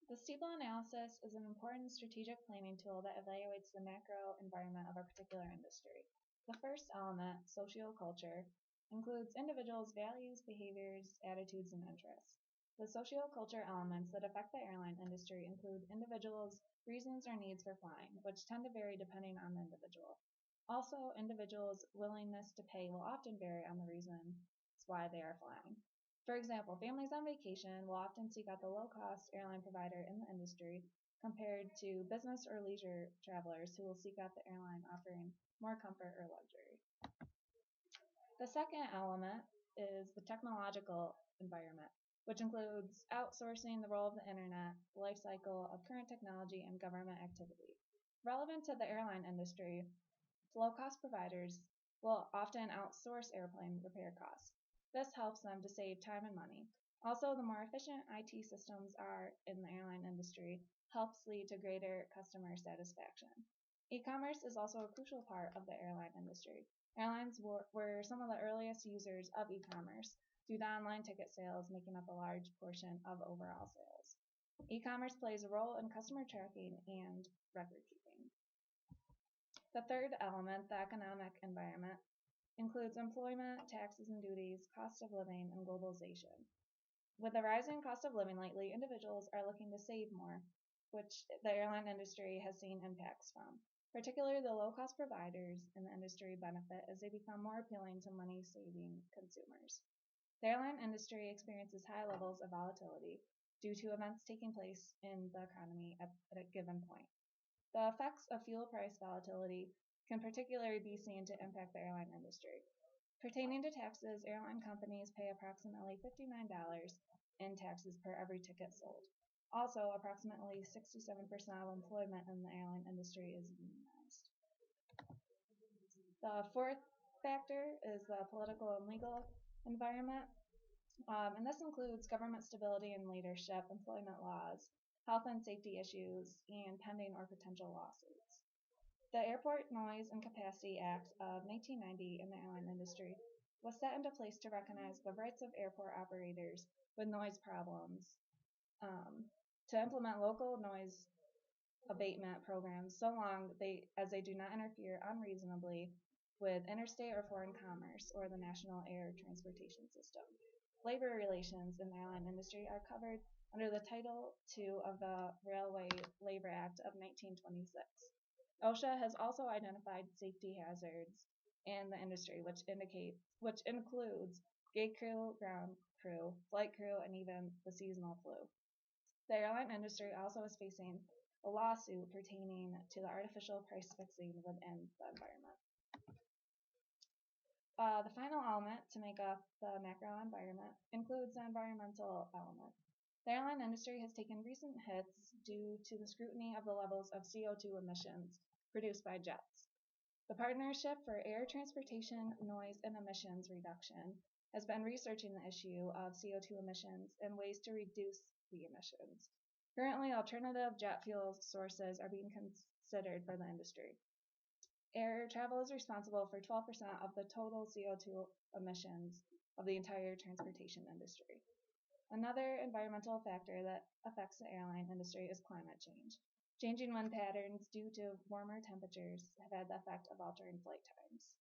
The Steple analysis is an important strategic planning tool that evaluates the macro environment of a particular industry. The first element, socioculture, includes individuals' values, behaviors, attitudes, and interests. The socioculture elements that affect the airline industry include individuals' reasons or needs for flying, which tend to vary depending on the individual. Also, individuals' willingness to pay will often vary on the reasons why they are flying. For example, families on vacation will often seek out the low-cost airline provider in the industry compared to business or leisure travelers who will seek out the airline offering more comfort or luxury. The second element is the technological environment, which includes outsourcing, the role of the internet, the life cycle of current technology, and government activity. Relevant to the airline industry, low-cost providers will often outsource airplane repair costs. This helps them to save time and money. Also, the more efficient IT systems are in the airline industry helps lead to greater customer satisfaction. E-commerce is also a crucial part of the airline industry. Airlines were some of the earliest users of e-commerce, due to online ticket sales making up a large portion of overall sales. E-commerce plays a role in customer tracking and record keeping. The third element, the economic environment, includes employment, taxes and duties, cost of living, and globalization. With the rising cost of living lately, individuals are looking to save more, which the airline industry has seen impacts from. Particularly the low-cost providers in the industry benefit as they become more appealing to money-saving consumers. The airline industry experiences high levels of volatility due to events taking place in the economy at a given point. The effects of fuel price volatility can particularly be seen to impact the airline industry. Pertaining to taxes, airline companies pay approximately $59 in taxes per every ticket sold. Also, approximately 67% of employment in the airline industry is unionized. The fourth factor is the political and legal environment, and this includes government stability and leadership, employment laws, health and safety issues, and pending or potential lawsuits. The Airport Noise and Capacity Act of 1990 in the airline industry was set into place to recognize the rights of airport operators with noise problems, to implement local noise abatement programs so long as they do not interfere unreasonably with interstate or foreign commerce or the national air transportation system. Labor relations in the airline industry are covered under the Title II of the Railway Labor Act of 1926. OSHA has also identified safety hazards in the industry, which includes gate crew, ground crew, flight crew, and even the seasonal flu. The airline industry also is facing a lawsuit pertaining to the artificial price fixing within the environment. The final element to make up the macro environment includes the environmental element. The airline industry has taken recent hits due to the scrutiny of the levels of CO2 emissions produced by jets. The Partnership for Air Transportation, Noise, and Emissions Reduction has been researching the issue of CO2 emissions and ways to reduce the emissions. Currently, alternative jet fuel sources are being considered for the industry. Air travel is responsible for 12% of the total CO2 emissions of the entire transportation industry. Another environmental factor that affects the airline industry is climate change. Changing wind patterns due to warmer temperatures have had the effect of altering flight times.